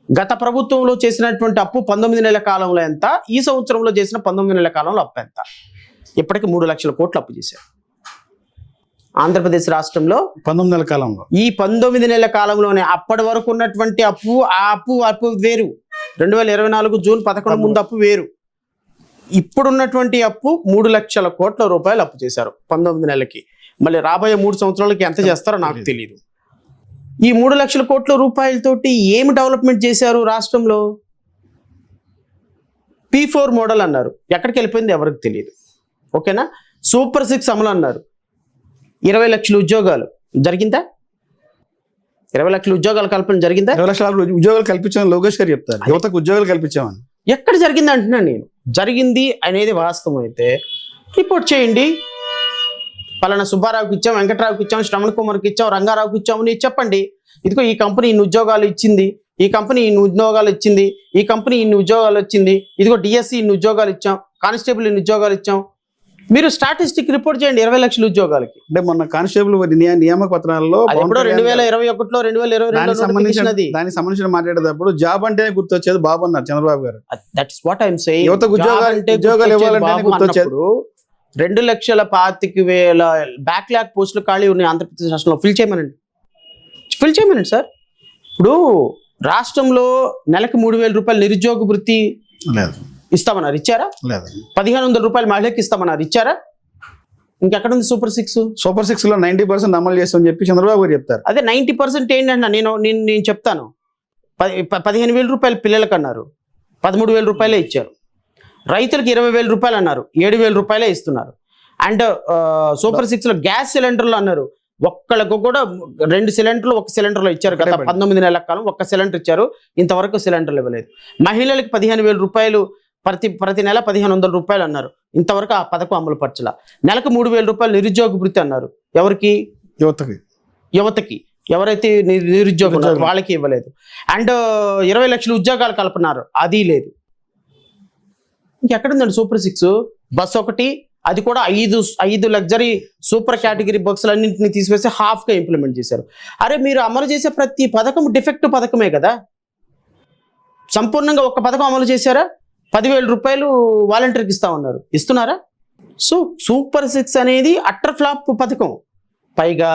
గత ప్రభుత్వంలో చేసినటువంటి అప్పు 19 నెలల కాలంలో ఎంత, ఈ సంవత్సరంలో చేసిన 19 నెలల కాలంలో అప్పు ఎంత? ఇప్పటికి 3 లక్షల కోట్లు అప్పు చేశారు ఆంధ్రప్రదేశ్ రాష్ట్రంలో 19 నెలల కాలంలో. ఈ 19 నెలల కాలంలోనే అప్పటి వరకు ఉన్నటువంటి అప్పు, ఆ అప్పు వేరు. 2024 జూన్ 11 ముందు అప్పు వేరు. ఇప్పుడున్నటువంటి అప్పు 3 లక్షల కోట్ల రూపాయలు అప్పు చేశారు 19 నెలలకి. మళ్ళీ రాబోయే 3 సంవత్సరాలకి ఎంత చేస్తారో నాకు తెలియదు. ఈ 3 లక్షల కోట్ల రూపాయలతోటి ఏమి డెవలప్మెంట్ చేశారు రాష్ట్రంలో? P4 మోడల్ అన్నారు, ఎక్కడికి వెళ్ళిపోయింది ఎవరికి తెలియదు. ఓకేనా? సూపర్ 6 అమలు అన్నారు, 20 లక్షల ఉద్యోగాలు జరిగిందా? 20 లక్షల ఉద్యోగాల కల్పన జరిగిందా? 20 లక్షల ఉద్యోగాలు కల్పించామని లోకేష్ గారు చెప్తారు. యువతకు ఉద్యోగాలు కల్పించామని ఎక్కడ జరిగింది అంటున్నాను నేను. జరిగింది అనేది వాస్తవం అయితే రిపోర్ట్ చేయండి. పలానా సుబ్బారావుకి ఇచ్చాం, వెంకటరావుకి ఇచ్చాం, శ్రవణ్ కుమార్కి ఇచ్చాం, రంగారావుకి ఇచ్చామని చెప్పండి. ఇదిగో ఈ కంపెనీ ఇన్ని ఉద్యోగాలు ఇచ్చింది, ఈ కంపెనీ ఇన్ని ఉద్యోగాలు ఇచ్చింది, ఈ కంపెనీ ఇన్ని ఉద్యోగాలు వచ్చింది, ఇదిగో డిఎస్సి ఇన్ని ఉద్యోగాలు ఇచ్చాం, కానిస్టేబుల్ ఇన్ని ఉద్యోగాలు ఇచ్చాం. మీరు స్టాటిస్టిక్ రిపోర్ట్ చేయండి 20 లక్షల ఉద్యోగాలకి. అంటే మొన్న కానిస్టేబుల్ నియామక పత్రాల్లో 2021లో 2022 దానికి సంబంధించిన మాట్లాడేటప్పుడు జాబ్ అంటే గుర్తొచ్చేది బాబు అన్నారు చంద్రబాబు గారు. That's what I'm saying. యువతకు ఉద్యోగాలు ఇవ్వాలంటే గుర్తొచ్చేది. 2,25,000 బ్యాక్లాగ్ పోస్టులు ఖాళీ ఉన్నాయి ఆంధ్రప్రదేశ్ రాష్ట్రంలో. ఫిల్ చేయమనండి సార్. ఇప్పుడు రాష్ట్రంలో నెలకు 3,000 రూపాయలు నిరుద్యోగ వృత్తి ఇస్తామన్నారు, ఇచ్చారా? 1,500 రూపాయలు మహిళకి ఇస్తామన్నారు, ఇచ్చారా? ఇంకెక్కడ ఉంది సూపర్ 6? సూపర్ 6 లో 90% అమలు చేస్తామని చెప్పి చంద్రబాబు గారు చెప్తారు. అదే 90% ఏంటంటే నేను చెప్తాను. 15,000 రూపాయలు పిల్లలకు అన్నారు, 13,000 రూపాయలే ఇచ్చారు. రైతులకు 20,000 రూపాయలు అన్నారు, 7,000 రూపాయలే ఇస్తున్నారు. అండ్ సూపర్ 6 లో గ్యాస్ సిలిండర్లు అన్నారు, ఒక్కళ్ళకు కూడా 2 సిలిండర్లు 1 సిలిండర్లో ఇచ్చారు కదా. 19 నెలల కాలం 1 సిలిండర్ ఇచ్చారు, ఇంతవరకు సిలిండర్లు ఇవ్వలేదు. మహిళలకు 15,000 రూపాయలు ప్రతి నెల 1,500 రూపాయలు అన్నారు, ఇంతవరకు ఆ పథకం అమలు పరచలా. నెలకు 3,000 రూపాయలు నిరుద్యోగ వృత్తి అన్నారు, ఎవరికి? యువతకి. ఎవరైతే నిరుద్యోగం వాళ్ళకి ఇవ్వలేదు. అండ్ 20 లక్షల ఉద్యోగాలు కల్పన్నారు, అది లేదు. ఇంకెక్కడుందండి సూపర్ 6? బస్ ఒకటి, అది కూడా 5 లగ్జరీ సూపర్ కేటగిరీ బస్సులు అన్నింటినీ తీసివేసి హాఫ్గా ఇంప్లిమెంట్ చేశారు. అరే మీరు అమలు చేసే ప్రతి పథకం డిఫెక్ట్ పథకమే కదా. సంపూర్ణంగా ఒక పథకం అమలు చేశారా? 10,000 రూపాయలు వాలంటీర్కి ఇస్తామన్నారు, ఇస్తున్నారా? సో సూపర్ 6 అనేది అట్టర్ ఫ్లాప్ పథకం. పైగా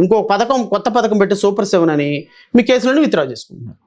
ఇంకో పథకం, కొత్త పథకం పెట్టి సూపర్ 7 అని మీ కేసులను విత్డ్రా చేసుకుంటున్నారు.